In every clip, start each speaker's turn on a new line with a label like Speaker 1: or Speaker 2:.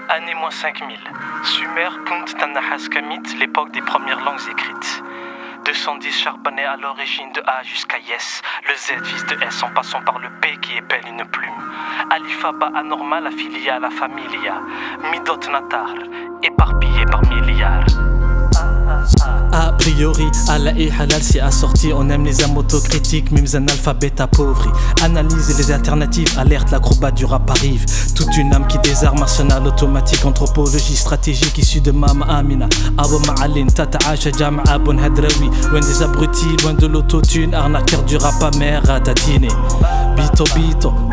Speaker 1: Année moins 5000. Sumer, Punt, Tanahas, Kamit, l'époque des premières langues écrites. 210 charbonnés à l'origine de A jusqu'à Yes. Le Z, fils de S, en passant par le P qui épelle une plume. Alifaba anormal affilié à la familia. Midot Natar, éparpillé par milliards.
Speaker 2: A priori, Allah et halal c'est assorti. On aime les âmes autocritiques, même un alphabet appauvri. Analyse les alternatives, alerte, l'acrobate du rap arrive. Toute une âme qui désarme, arsenal automatique. Anthropologie stratégique issue de Mama Amina, Abu Ma'alin, Tata Acha, Jam Abun Hadraoui. Loin des abrutis, loin de l'autotune. Arnaqueur du rap amer, ratatine.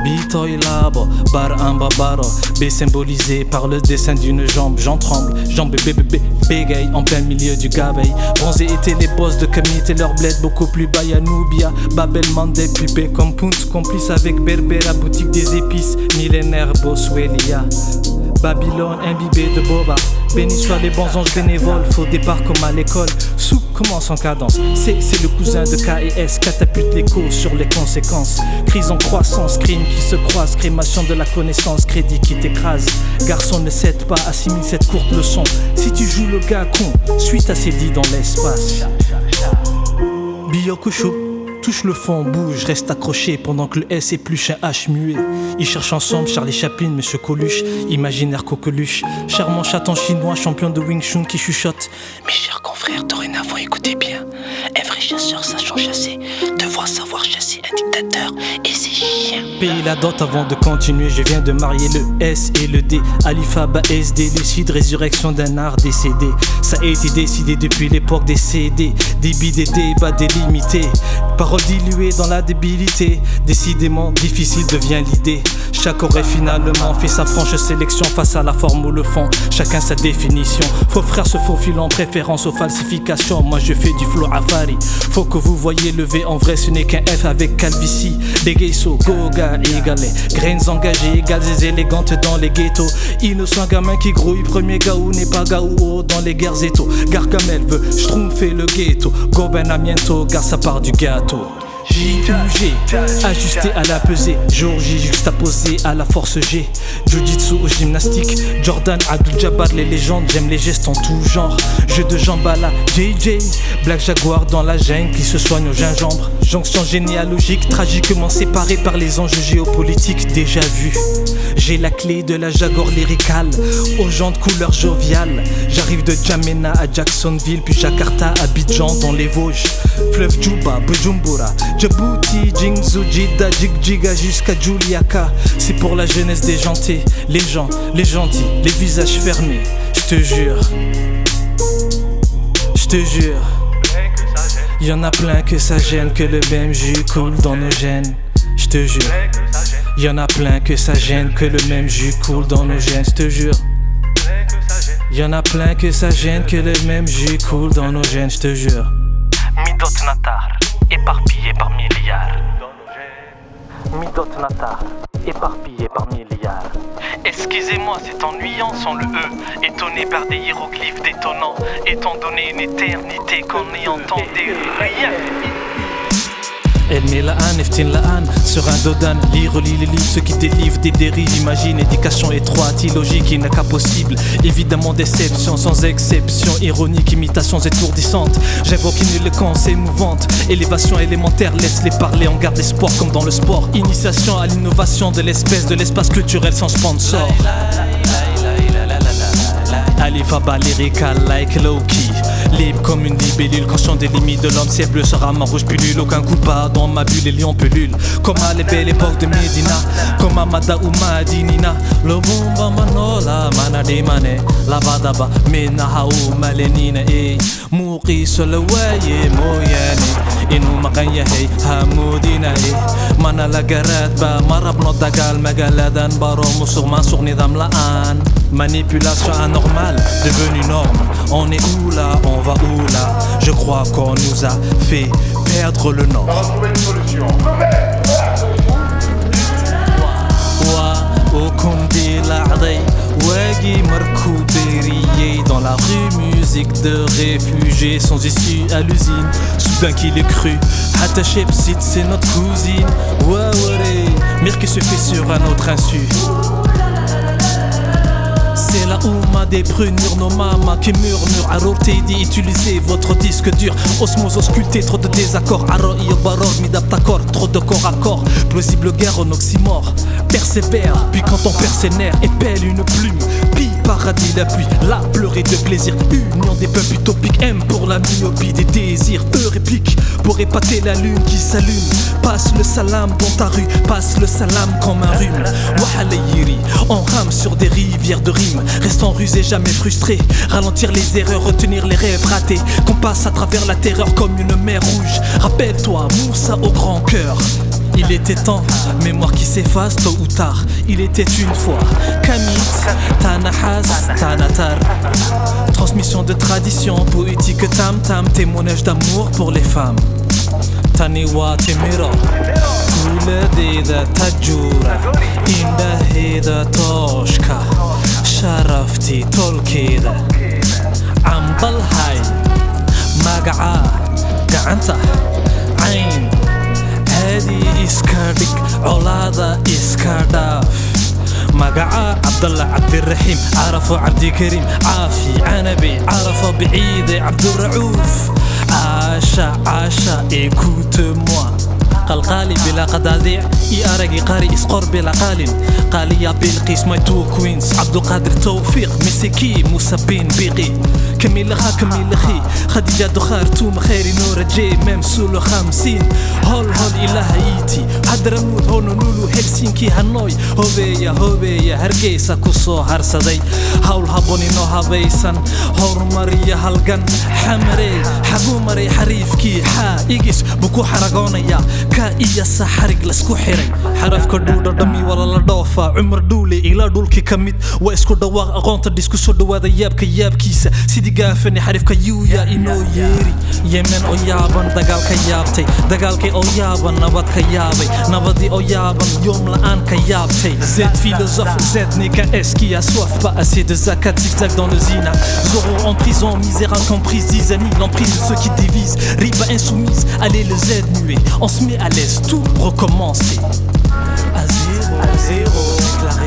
Speaker 2: Bito ilabo, bar ambabaro. B symbolisé par le dessin d'une jambe. J'en tremble, jambe bébé, bégaye en plein milieu du gabeille. Bronzés étaient les boss de Kamit et leur bled beaucoup plus bas. Yanubia, Babel Mandé, pupé comme Punt, complice avec Berbera, boutique des épices. Millénaire Boswellia, Babylone imbibé de Boba. Béni soient les bons anges bénévoles, faux départ comme à l'école. Souk commence en cadence, c'est le cousin de KS. Catapulte l'écho sur les conséquences. Crise en croissance, crime qui se croise. Crémation de la connaissance, crédit qui t'écrase. Garçon ne cède pas, assimile cette courte leçon. Si tu joues le gars con, suite à ses dits dans l'espace. Biyokushu, touche le fond, bouge, reste accroché pendant que le S épluche un H muet. Ils cherchent ensemble Charlie Chaplin, Monsieur Coluche, imaginaire coqueluche. Charmant chaton chinois, champion de Wing Chun qui chuchote. Mes chers confrères, dorénavant écoutez bien. Un vrai chasseur sachant chasser devra savoir chasser un dictateur et ses chiens. Paye la dot avant de continuer, je viens de marier le S et le D. Alifaba SD, lucide, résurrection d'un art décédé. Ça a été décidé depuis l'époque des CD. Débit des débats délimités. Paroles diluées dans la débilité. Décidément difficile devient l'idée. Chaque aurait finalement fait sa franche sélection face à la forme ou le fond. Chacun sa définition. Faux frères se faufilent en préférence aux falsifications. Moi je fais du flow afari. Faut que vous voyez le V en vrai, ce n'est qu'un F avec calvitie. Des gaysos, goga, égalés. Graines engagées, égales et élégantes dans les ghettos. Innocent gamin qui grouille, premier gaou n'est pas gaou dans les guerres éto. Gargamel veut schtroumpfer le ghetto. Goben amiento, gare ça part du gâteau. J-U-G, ajusté à la pesée. Jour J juxtaposé à la force G. Jiu-jitsu au gymnastique. Jordan, Abdul-Jabbar, les légendes. J'aime les gestes en tout genre. Jeu de jambes à la JJ. Black Jaguar dans la jungle qui se soigne au gingembre. Jonction généalogique, tragiquement séparée par les enjeux géopolitiques déjà vus. J'ai la clé de la Jaguar lyricale, aux gens de couleur joviale. J'arrive de Djamena à Jacksonville, puis Jakarta, Abidjan dans les Vosges. Fleuve Djouba, Bujumbura, Djibouti, Jingzhou, Jidda, Jigjiga jusqu'à Juliaka. C'est pour la jeunesse déjantée, les gens, les gentils, les visages fermés. Je te jure, y'en a plein que ça gêne, que le même jus coule dans nos gènes. Je te jure, y'en a plein que ça gêne, que le même jus coule dans nos gènes. Je te jure, y'en a plein que ça gêne, que le même jus coule dans nos gènes. Je te jure.
Speaker 1: Midot Natar, éparpillé par milliards. Midot Natar, éparpillé par milliards. Excusez-moi, c'est ennuyant sans le E. Étonné par des hiéroglyphes détonnants, étant donné une éternité qu'on n'y entendait rien.
Speaker 2: Elle met la Anne, Eftin la Anne, sur un dodan. Relie les livres, ceux qui délivrent des dérives. Imagine, éducation étroite, illogique, il n'a qu'à possible. Évidemment déception, sans exception. Ironique, imitation étourdissante. J'invoque une éloquence émouvante. Élévation élémentaire, laisse-les parler, on garde espoir comme dans le sport. Initiation à l'innovation de l'espèce, de l'espace culturel sans sponsor. Alifaba lyrical like Loki. Libre comme une libellule, conscient des limites de l'homme. Ciel bleu sera ma rouge pilule. Aucun coup pas dans ma bulle et lion pelule. Comme à les belles époques de Medina. Comme Amada ou Madinina. Le bomba manola manade mane. La badaba menaha ou malenina. Mouri sur le waye moyane. Inu makanya hey hamoudina. Mana la garat ba marab no dagal magaladan baro musurman sur nidam la an. Manipulation anormale, devenue norme. On est où là, on va où là? Je crois qu'on nous a fait perdre le nord.
Speaker 3: On va trouver une solution.
Speaker 2: Wa okundi la'day wagi markouberiye. Dans la rue, musique de réfugiés sans issue à l'usine. Soudain qu'il est cru, attaché psit, c'est notre cousine. Waware, mire qui se fait sur un autre insu. C'est Ouma des prunures, nos mamas qui murmurent. Arourté dit utilisez votre disque dur. Osmose ausculté, trop de désaccords. Aro iyo baror, midaptakor, trop de corps à corps. Plausible guerre en oxymore. Persévère, puis quand on perd ses nerfs, épelle une plume. Pis paradis la pluie, la pleurée de plaisir. Union des peuples utopiques, M pour la myopie des désirs. Eux répliquent pour épater la lune qui s'allume. Passe le salam dans ta rue, passe le salam comme un rhume. Wahalayiri, on rame sur des rivières de rimes. Restons rusés, jamais frustrés. Ralentir les erreurs, retenir les rêves ratés. Qu'on passe à travers la terreur comme une mer rouge. Rappelle-toi, Moussa au grand cœur. Il était temps, mémoire qui s'efface tôt ou tard. Il était une fois Kamit, Tanahas, Tanatar. Transmission de tradition, poétique tam-tam. Témoignage d'amour pour les femmes. Taniwa Temira, Kuladida Tajura, Indahida Toshka, Sharafti Tolkida, Ambalhai, Maga'a, Ga'anta, Ain. هادي إسكاردك علاضة إسكارداف مقعا عبد الله عبد الرحيم عرفوا عبد كريم عافي عنبي عرفوا بعيد عبد الرعوف عاشا écoute-moi قلقالي بلا قداديع يارقي قاري اسقر بلا قالين قالي يا بلقيس ماي تو كوينز عبد القادر توفيق مسكي موسى بن بيقي كميل خا كميل خي خديجة دخار توم خيري نور جي ميم سولو 50 هول إلى هايتي حضرموت هونولولو هلسينكي هانوي هوبيا هرقيسا كوسو هرسدي هول هابوني نو هابيسان هور ماريا هالغن حمري حقو مري حريفكي إيجيس بكو حرقونيا كايا سحرق لسكو حيري حرف كدودة دمي ولا لدوفا عمر دولي إلى دولكي كميد واسكو دواغ أغانتا ديسكو دواذا يابكيسا سيدي قافني حرف كيويا إنو ييري يمن أو يابن دقال كيابتي دقال كي أو يابن نبات كيابي نباتي أو يابن يوم لآن كيابتي زد philosophe, Z n'est qu'un S qui a soif, pas assez de zakat, zigzag dans le zina. Zoro en prison, misère incomprise, Dizani, l'emprise de ceux qui divisent. Riba insoumise, allez le Z muet, on se met à l'aise, tout recommencer. À zéro,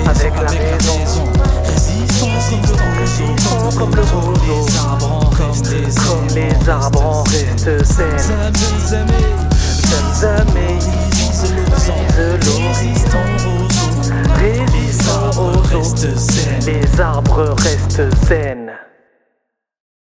Speaker 2: avec la raison, résistons comme le roseau, comme les arbres en reste,